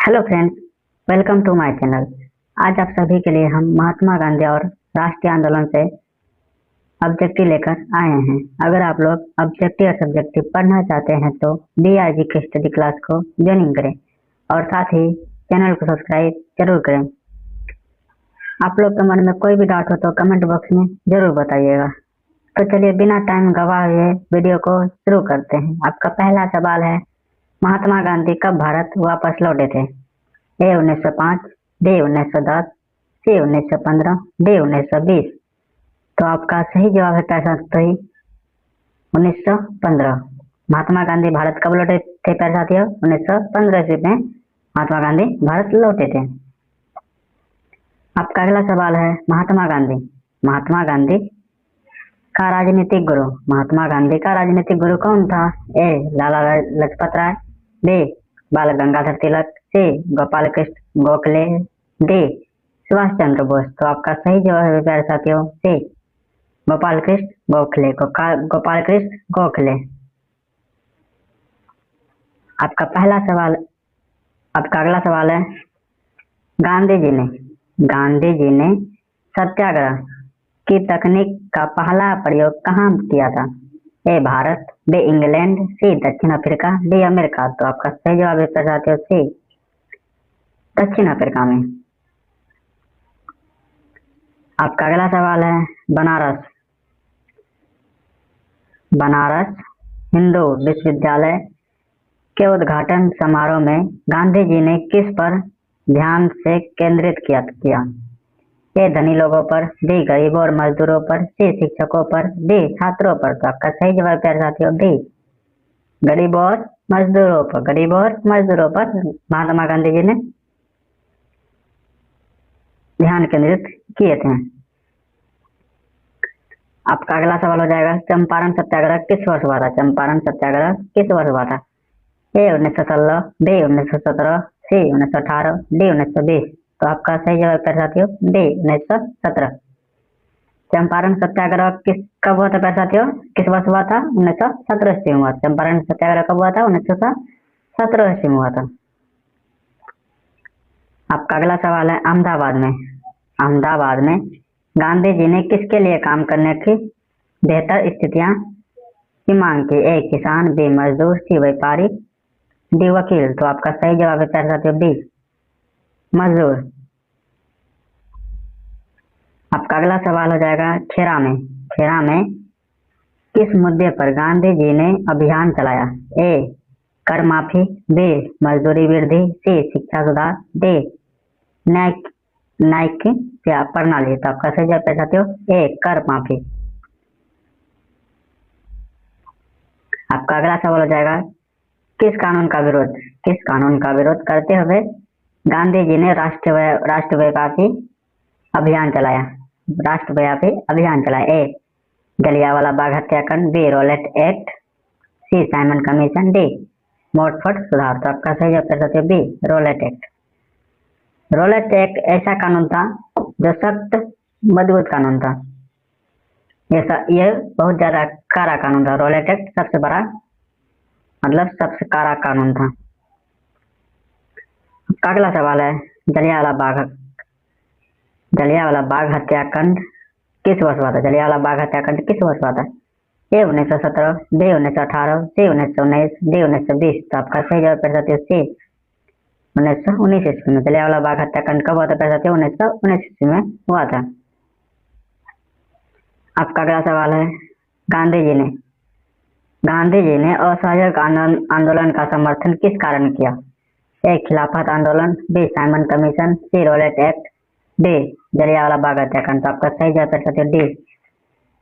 Hello friends, welcome to my channel. आज आप सभी के लिए हम महात्मा गांधी और राष्ट्रीय आंदोलन से ऑब्जेक्टिव लेकर आए हैं। अगर आप लोग ऑब्जेक्टिव और सब्जेक्टिव पढ़ना चाहते हैं तो BRG के स्टडी क्लास को ज्वाइनिंग करें और साथ ही चैनल को सब्सक्राइब जरूर करें। आप लोग के मन में कोई भी डाउट हो तो कमेंट बॉक्स में जरूर बताइएगा। तो चलिए बिना टाइम गवाए हुए वीडियो को शुरू करते हैं। आपका पहला सवाल है, महात्मा गांधी कब भारत वापस लौटे थे? A 1905, B 1910, C 1915, D 1920। तो आपका सही जवाब है पैसा सही 1915। महात्मा गांधी भारत कब लौटे थे प्यारे साथियों? 1915 ईस्वी में महात्मा गांधी भारत लौटे थे। आपका अगला सवाल है, महात्मा गांधी का राजनीतिक गुरु। महात्मा गांधी का राजनीतिक गुरु कौन था? A लाला लाजपत राय, B बाल गंगाधर तिलक, C गोपाल कृष्ण गोखले, D सुभाष चंद्र बोस। तो आपका सही जवाब है प्यारे साथियों C गोपाल कृष्ण गोखले। गोपाल कृष्ण गोखले। आपका अगला सवाल है, गांधी जी ने सत्याग्रह की तकनीक का पहला प्रयोग कहाँ किया था? A Bharat, B England, C दक्षिण अफ्रीका, D अमेरिका। तो आपका सही जवाब है साथियों C दक्षिण अफ्रीका में। आपका अगला सवाल है, बनारस हिंदू विश्वविद्यालय के उद्घाटन समारोह में गांधी जी ने किस पर ध्यान से केंद्रित किया? A धनी लोगों पर, B गरीबों और मजदूरों पर, C शिक्षकों पर, D छात्रों पर। तो आपका सही जवाब प्यारे साथियों D गरीबों और मजदूरों पर महात्मा गांधी जी ने ध्यान केंद्रित किए थे। आपका अगला सवाल हो जाएगा, चंपारण सत्याग्रह किस वर्ष हुआ था? चंपारण सत्याग्रह किस वर्ष हुआ था? A 1916, B 1917, C 1918, D 1920। तो आपका सही जवाब प्यारे साथियों D 1917। चंपारण सत्याग्रह कब हुआ था प्यारे साथियों? किस वर्ष हुआ था? 1917 ईस्वी में हुआ। चंपारण सत्याग्रह कब हुआ था? 1917 ईस्वी में हुआ था। आपका अगला सवाल है, अहमदाबाद में गांधी जी ने किसके लिए काम करने की बेहतर स्थितियां की मांग की? A किसान, B मजदूर, C व्यापारी, D वकील। तो आपका सही जवाब है प्यारे साथियों D मजदूर। आपका अगला सवाल हो जाएगा, खेरा में किस मुद्दे पर गांधी जी ने अभियान चलाया? A कर माफी, B मजदूरी वृद्धि, C शिक्षा सुधार, D न्यायिक प्रणाली। तो आपका सही जवाब साथियों A कर माफी। आपका अगला सवाल हो जाएगा, किस कानून का विरोध करते हुए गांधी जी ने राष्ट्रव्यापी अभियान चलाया? A जलियांवाला बाग हत्याकांड, B Rowlatt act, C Simon commission, D मोर्टफोर्ड सुधार। तो आपका सही जवाब साथियों B Rowlatt act. Rowlatt act ऐसा कानून था जो सख्त मजबूत कानून था। यह बहुत ज्यादा कारा कानून था। रॉलेट एक्ट सबसे बड़ा सबसे कारा कानून था। अगला सवाल है, जलियांवाला बाग हत्याकांड किस वर्ष हुआ था? जलियांवाला बाग हत्याकांड किस वर्ष हुआ था? A 1917, B 1918, C 1919, D 1920। तो आपका सही जवाब साथियों C 1919 ईस्वी में। जलियांवाला बाग हत्याकांड कब हुआ था साथियों? 1919 ईस्वी में हुआ था। आपका अगला सवाल है, गांधी जी ने असहयोग आंदोलन का समर्थन किस कारण किया? A खिलाफत आंदोलन, B Simon commission, C Rowlatt act, D Jallianwala Bagh हत्याकांड। तो आपका सही जवाब साथियों D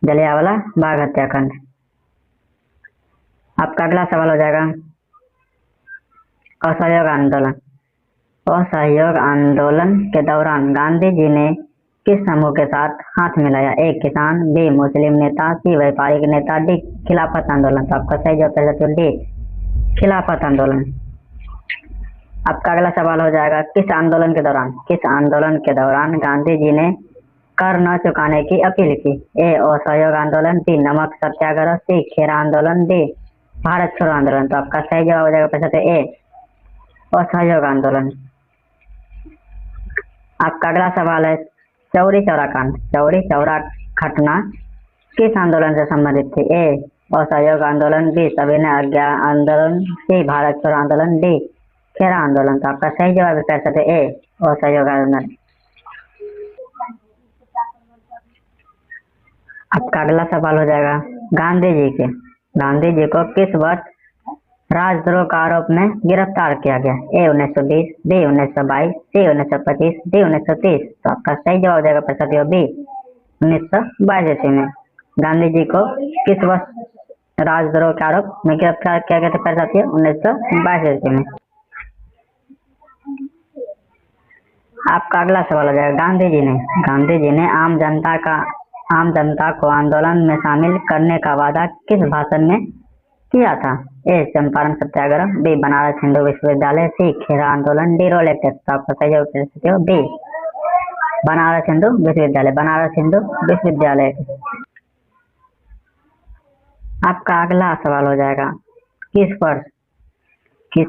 जलियांवाला बाग हत्याकांड। आपका अगला सवाल हो जाएगा, असहयोग आंदोलन के दौरान गांधी जी ने किस समूह के साथ हाथ मिलाया? A किसान, B मुस्लिम नेता, C व्यापारिक नेता, D खिलाफत आंदोलन। तो आपका सही जवाब साथियों D खिलाफत आंदोलन। आपका अगला सवाल हो जाएगा, किस आंदोलन के दौरान गांधी जी ने कर न चुकाने की अपील की? A असहयोग आंदोलन, B नमक सत्याग्रह, C खेरा आंदोलन, D भारत छोड़ो आंदोलन। तो आपका सही जवाब हो जाएगा A असहयोग आंदोलन। आपका अगला सवाल है चौरी चौरा कांड। चौरी चौरा घटना किस आंदोलन से संबंधित थी? ए असहयोग आंदोलन, बी सविनय अवज्ञा आंदोलन, सी भारत छोड़ो आंदोलन, डी खेरा आंदोलन। तो आपका सही जवाब कर सकते ए असहयोग आंदोलन। आपका अगला सवाल हो जाएगा गांधी जी के। गांधी जी को किस वर्ष राजद्रोह का आरोप में गिरफ्तार किया गया? ए 1920, बी 1922, सी 1925, डी 1930। तो आपका सही जवाब हो जाएगा प्रसाद बी 1922 ईस्वी में गांधी जी को किस वर्ष राजद्रोह के आरोप में गिरफ्तार किया गया था? प्रसाद 1922 ईस्वी में। आपका अगला सवाल हो जाएगा गांधी जी ने आम जनता को आंदोलन में शामिल करने का वादा किस भाषण में किया था? ए चंपारण सत्याग्रह, बी बनारस हिंदू विश्वविद्यालय, सी खेरा आंदोलन, डी रोल एक्ट। तो आपका सही जवाब कर सकते हो बी बनारस हिंदू विश्वविद्यालय। बनारस हिंदू विश्वविद्यालय। आपका अगला सवाल हो जाएगा किस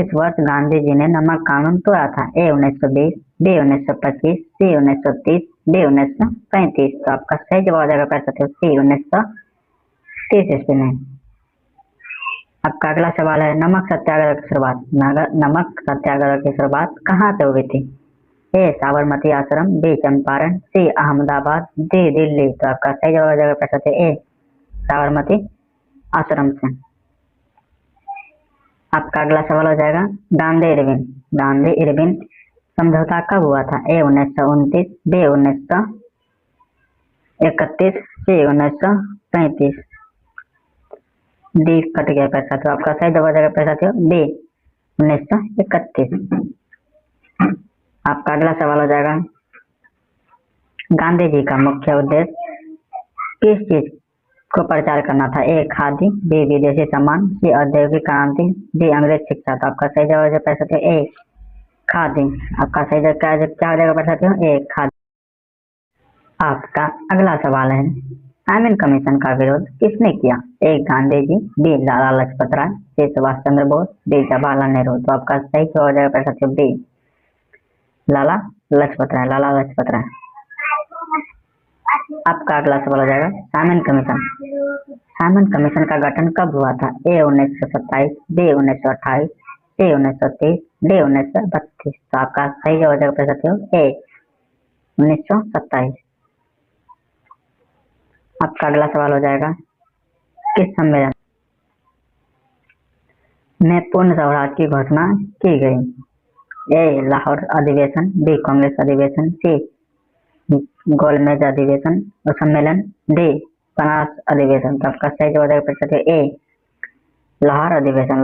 वर्ष गांधी जी ने नमक कानून तोड़ा था? ए 1920, बी 1925, सी 1930, डी 1935। तो आपका सही जवाब हो जाएगा कर सकते हो सी 1930 ईस्वी में। आपका अगला सवाल है नमक सत्याग्रह की शुरुआत। नमक सत्याग्रह की शुरुआत कहाँ से हुई थी? ए साबरमती आश्रम, बी चंपारण, सी अहमदाबाद, डी दिल्ली। तो आपका सही जवाब हो जाएगा कर सकते ए साबरमती आश्रम से। आपका अगला सवाल हो जाएगा गांधी इरविन समझौता कब हुआ था? ए 1929, बी 1931, सी 1935, डी कट गया पैसा। तो आपका सही जवाब हो जाएगा पैसा बी 1931। आपका अगला सवाल हो जाएगा गांधी जी का मुख्य उद्देश्य किस चीज को प्रचार करना था? ए खादी, बी विदेशी सामान, सी औद्योगिक क्रांति, डी अंग्रेज शिक्षा। तो आपका सही जवाब कर सकते हो ए खादी। आपका सही जवाब क्या हो जाएगा कर सकते हो ए खादी। आपका अगला सवाल है साइमन कमीशन का विरोध किसने किया? ए गांधी जी, बी लाला लाजपत राय, सी सुभाष चंद्र बोस, डी जवाहरलाल नेहरू। तो आपका सही जवाब हो जाएगा कर सकते हो बी लाला लाजपत राय। आपका अगला सवाल हो जाएगा साइमन कमीशन का गठन कब हुआ था? ए 1927, बी 1928, सी 1930, डी 1932। तो आपका सही जवाब हो जाएगा कर सकते हो ए 1927। आपका अगला सवाल हो जाएगा किस सम्मेलन में पूर्ण स्वराज की घोषणा की गई? ए लाहौर अधिवेशन, बी कांग्रेस अधिवेशन, सी गोलमेज अधिवेशन और सम्मेलन, डी बनारस अधिवेशन। तो आपका सही जवाब कर सकते ए लाहौर अधिवेशन।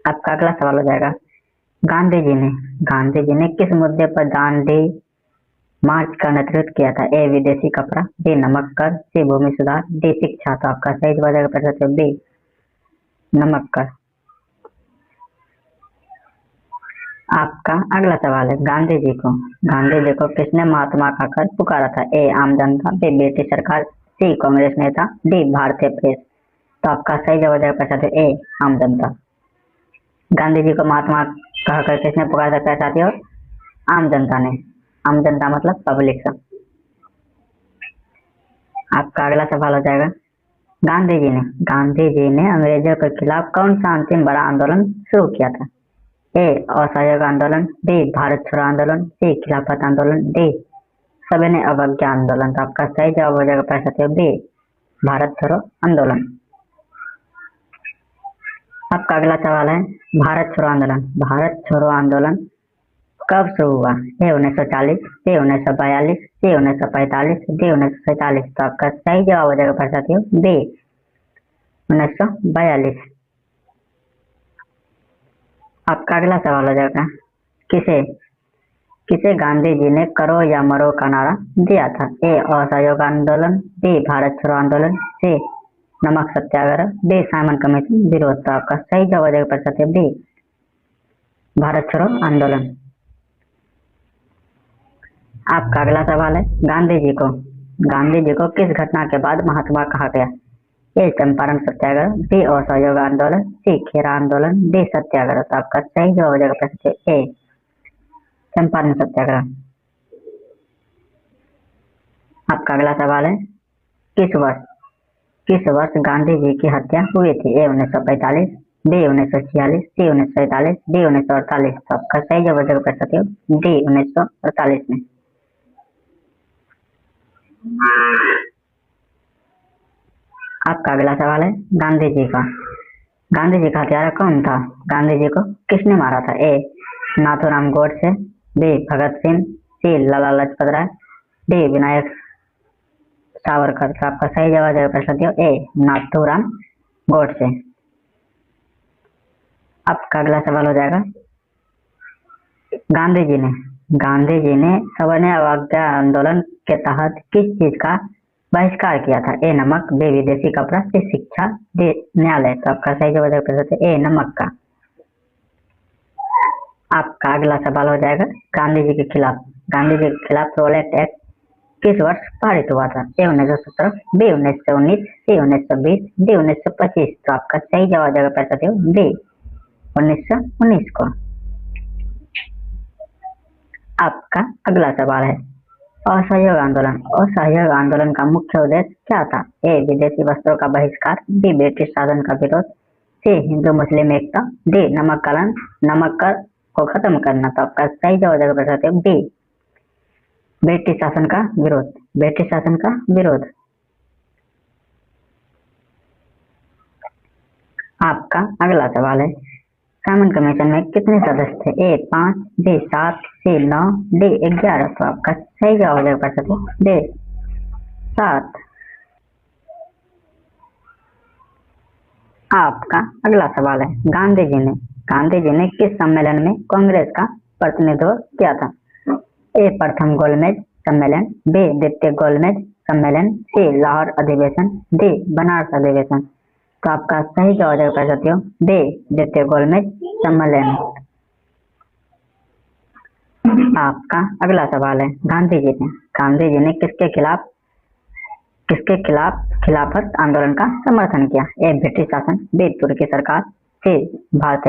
आपका अगला सवाल हो जाएगा गांधी जी ने किस मुद्दे पर दांडी मार्च का नेतृत्व किया था? ए विदेशी कपड़ा, बी नमक कर, सी भूमि सुधार, डी शिक्षा। तो आपका सही जवाब कर सकते हो बी नमक कर। आपका अगला सवाल है गांधी जी को किसने महात्मा का कर पुकारा था? ए आम जनता, बी ब्रिटिश सरकार, सी कांग्रेस नेता, डी भारतीय प्रेस। तो आपका सही जवाब कर सकते हो ए आम जनता। गांधी जी को महात्मा कहकर किसने पुकारा था साथियों? आम जनता ने। आम जनता मतलब पब्लिक सब। आपका अगला सवाल हो जाएगा गांधी जी ने अंग्रेजों के खिलाफ कौन सा अंतिम बड़ा आंदोलन शुरू किया था? ए असहयोग आंदोलन, बी भारत छोड़ो आंदोलन, सी खिलाफत आंदोलन, डी सविनय अवज्ञा आंदोलन। तो आपका सही जवाब हो जाएगा पढ़ सकते हो बी भारत छोड़ो आंदोलन। आपका अगला सवाल है भारत छोड़ो आंदोलन कब शुरू हुआ? ए 1940, बी 1942, सी 1945, डी 1947। तो आपका सही जवाब हो जाएगा पढ़ सकते हो बी 1942। आपका अगला सवाल हो जाएगा किसे गांधी जी ने करो या मरो का नारा दिया था? ए असहयोग आंदोलन, बी भारत छोड़ो आंदोलन, सी नमक सत्याग्रह, डी साइमन कमीशन विरोध। तो आपका सही जवाब हो जाएगा पढ़ सकते हो बी भारत छोड़ो आंदोलन। आपका अगला सवाल है गांधी जी को किस घटना के बाद महात्मा कहा गया? ए चंपारण सत्याग्रह, बी असहयोग आंदोलन, सी खेरा आंदोलन, डी सत्याग्रह। तो आपका सही जवाब हो जाएगा प्रश्न ए चंपारण सत्याग्रह। आपका अगला सवाल है, किस वर्ष गांधी जी की हत्या हुई थी? ए 1945, बी 1946, सी 1947, डी 1948। तो आपका सही जवाब हो जाएगा प्रश्न डी 1948 में। आपका अगला सवाल है, गांधी जी का हत्यारा कौन था? गांधी जी को किसने मारा था? ए नाथूराम गोडसे, बी भगत सिंह, सी लाला लाजपत राय, डी विनायक सावरकर। तो आपका सही जवाब है प्रश्न ए नाथूराम गोडसे। आपका अगला सवाल हो जाएगा, गांधी जी ने सवर्ण अवज्ञा आंदोलन के तहत किस चीज का बहिष्कार किया था? ए नमक, बी विदेशी कपड़ा, सी शिक्षा, डी न्यायालय। तो आपका सही जवाब है ए नमक का। आपका अगला सवाल हो जाएगा, गांधी जी के खिलाफ रोलेट एक्ट किस वर्ष पारित हुआ था? ए 1917, बी 1919, सी 1920, डी 1925। तो आपका सही जवाब हो जाएगा डी 1919 को। आपका अगला सवाल है, असहयोग आंदोलन का मुख्य उद्देश्य क्या था? ए विदेशी वस्त्रों का बहिष्कार, बी ब्रिटिश शासन का विरोध, सी हिंदू मुस्लिम एकता, डी नमक कर को खत्म करना। तो आपका सही जवाब हो जाएगा बी ब्रिटिश शासन का विरोध। आपका अगला सवाल है, साइमन कमीशन में कितने सदस्य थे? ए 5, बी 7, सी 9, डी 11। तो आपका सही जवाब हो जाएगा डी 7। आपका अगला सवाल है, गांधी जी ने किस सम्मेलन में कांग्रेस का प्रतिनिधित्व किया था? ए प्रथम गोलमेज सम्मेलन, बी द्वितीय गोलमेज सम्मेलन, सी लाहौर अधिवेशन, डी बनारस अधिवेशन। तो आपका सही जवाब हो जाएगा डी द्वितीय गोलमेज सम्मेलन। आपका अगला सवाल है, गांधी जी ने किसके खिलाफत आंदोलन का समर्थन किया? ए ब्रिटिश शासन, बी तुर्की सरकार, सी भारत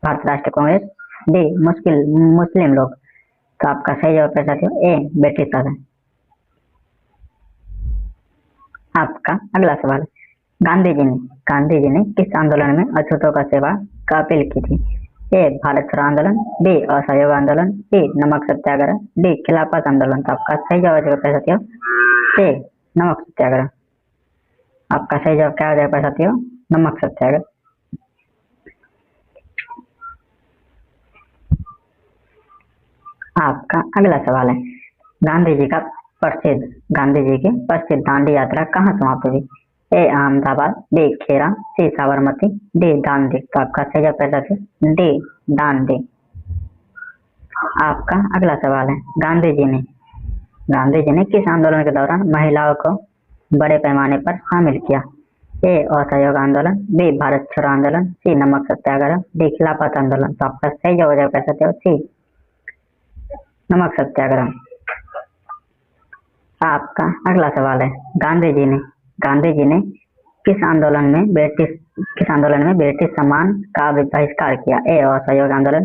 राष्ट्रीय कांग्रेस, डी मुस्लिम लोग। तो आपका सही जवाब ए ब्रिटिश शासन। आपका अगला सवाल, गांधी जी ने किस आंदोलन में अछूतों का सेवा का अपील की थी? ए भारत छोड़ो आंदोलन, बी असहयोग आंदोलन, सी नमक सत्याग्रह, डी खिलाफत आंदोलन। तो आपका सही जवाब ए नमक सत्याग्रह। आपका सही जवाब क्या हो जाएगा साथियों? नमक सत्याग्रह। आपका अगला सवाल है, गांधी जी की प्रसिद्ध दांडी यात्रा कहाँ समाप्त हुई? ए अहमदाबाद, बी खेरा, सी साबरमती, डी दांडी। तो आपका सही जवाब डी दांडी। आपका अगला सवाल है, गांधी जी ने किस आंदोलन के दौरान महिलाओं को बड़े पैमाने पर शामिल किया? ए असहयोग आंदोलन, बी भारत छोड़ो आंदोलन, सी नमक सत्याग्रह, डी खिलाफत आंदोलन। तो आपका सही जवाब हो जाएगा सी नमक सत्याग्रह। आपका अगला सवाल है, गांधी जी ने किस आंदोलन में ब्रिटिश सम्मान का बहिष्कार किया? ए असहयोग आंदोलन,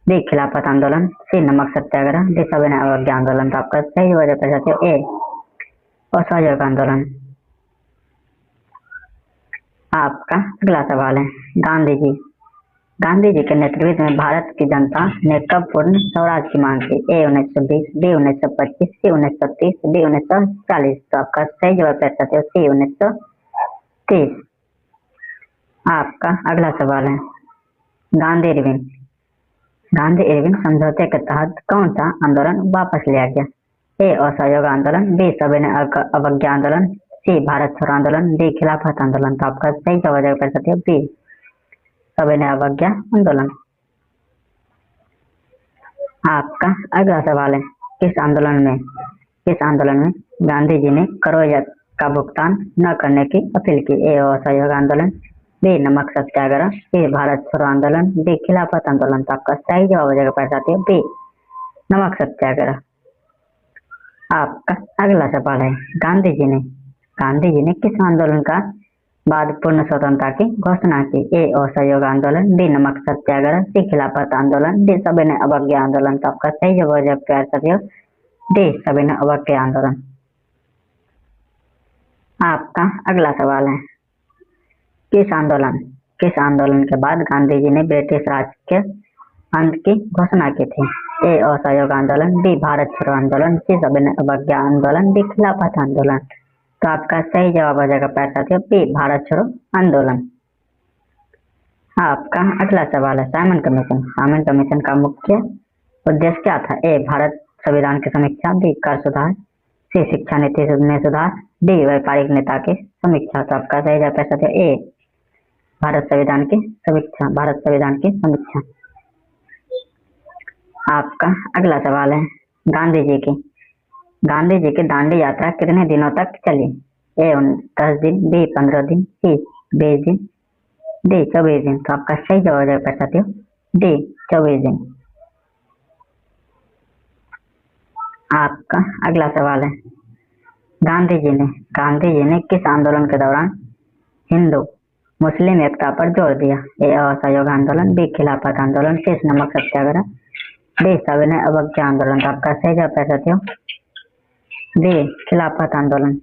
बी खिलाफत आंदोलन, सी नमक सत्याग्रह, डी सविनय अवज्ञा आंदोलन। तो आपका सही जवाब हो ए असहयोग आंदोलन। आपका अगला सवाल है, गांधी जी के नेतृत्व में भारत की जनता ने कब पूर्ण स्वराज की मांग की? ए 1920, बी 1925, सी 1930, डी 1940। तो आपका सही जवाब है सी 1930। आपका अगला सवाल है, गांधी इरविन समझौते के तहत कौन सा आंदोलन वापस लिया गया? ए असहयोग आंदोलन, बी सविनय अवज्ञा आंदोलन, सी भारत छोड़ो आंदोलन, डी खिलाफत आंदोलन। तो आपका सही जवाब है बी सविनय अवज्ञा आंदोलन। आपका अगला सवाल है, किस आंदोलन में गांधी जी ने करों का भुगतान न करने की अपील की? ए असहयोग आंदोलन, बी नमक सत्याग्रह, सी भारत छोड़ो आंदोलन, डी खिलाफत आंदोलन। तो आपका सही जवाब हो जाएगा बी नमक सत्याग्रह। आपका अगला सवाल है, गांधी जी ने किस आंदोलन का बाद पूर्ण स्वतंत्रता की घोषणा की। ए असहयोग आंदोलन, बी नमक सत्याग्रह, सी खिलाफत आंदोलन, डी सविनय अवज्ञा आंदोलन। तो आपका सही जवाब हो जाएगा प्यारे साथियों डी सविनय अवज्ञा आंदोलन। आपका अगला सवाल है, किस आंदोलन के बाद गांधी जी ने ब्रिटिश राज के अंत की घोषणा की थी? ए असहयोग आंदोलन, बी भारत छोड़ो आंदोलन, सी सविनय अवज्ञा आंदोलन, डी खिलाफत आंदोलन। तो आपका सही जवाब हो जाएगा प्यारे साथियों बी भारत छोड़ो आंदोलन। आपका अगला सवाल है, साइमन कमीशन का मुख्य उद्देश्य क्या था? ए भारत संविधान की समीक्षा, बी कर सुधार, सी शिक्षा नीति में सुधार, डी व्यापारिक नेता की समीक्षा। तो आपका सही जवाब है साथियों ए भारत संविधान की समीक्षा। आपका अगला सवाल है, गांधी जी की दांडी यात्रा कितने दिनों तक चली? ए 10 दिन, बी 15 दिन, सी 20 दिन, डी 24 दिन। तो आपका सही जवाब है साथियों डी 24 दिन। आपका अगला सवाल है, गांधी जी ने किस आंदोलन के दौरान हिंदू मुस्लिम एकता पर जोर दिया? ए असहयोग आंदोलन, बी खिलाफत आंदोलन, सी नमक सत्याग्रह, डी सविनय अवज्ञा आंदोलन। तो आपका सही जवाब है साथियों डी खिलाफत आंदोलन।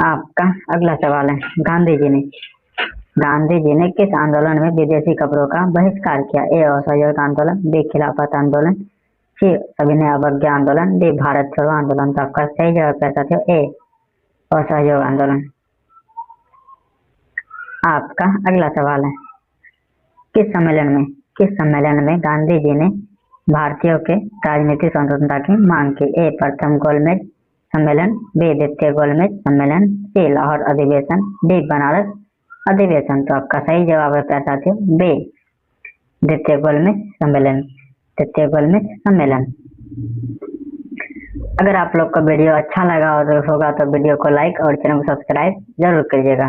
आपका अगला सवाल है, गांधी जी ने किस आंदोलन में विदेशी खबरों का बहिष्कार किया? ए असहयोग आंदोलन, बी खिलाफत आंदोलन, सी सविनय अवज्ञा आंदोलन, डी भारत छोड़ो आंदोलन। तो आपका सही जवाब है साथियों ए असहयोग आंदोलन। आपका अगला सवाल है, किस सम्मेलन में गांधी जी ने भारतीयों के राजनीतिक स्वतंत्रता की मांग की? ए प्रथम गोलमेज सम्मेलन, बी द्वितीय गोलमेज सम्मेलन, सी लाहौर अधिवेशन, डी बनारस अधिवेशन। तो आपका सही जवाब है प्यारे साथियों बी द्वितीय गोलमेज सम्मेलन। अगर आप लोग को वीडियो अच्छा लगा होगा तो वीडियो को लाइक और चैनल को सब्सक्राइब जरूर करिएगा,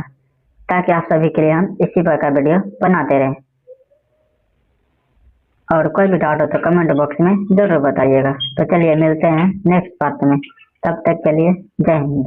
ताकि आप सभी के लिए हम इसी प्रकार वीडियो बनाते रहें। और कोई भी डाउट हो तो कमेंट बॉक्स में जरूर बताइएगा। तो चलिए मिलते हैं नेक्स्ट पार्ट में, तब तक के लिए जय हिंद।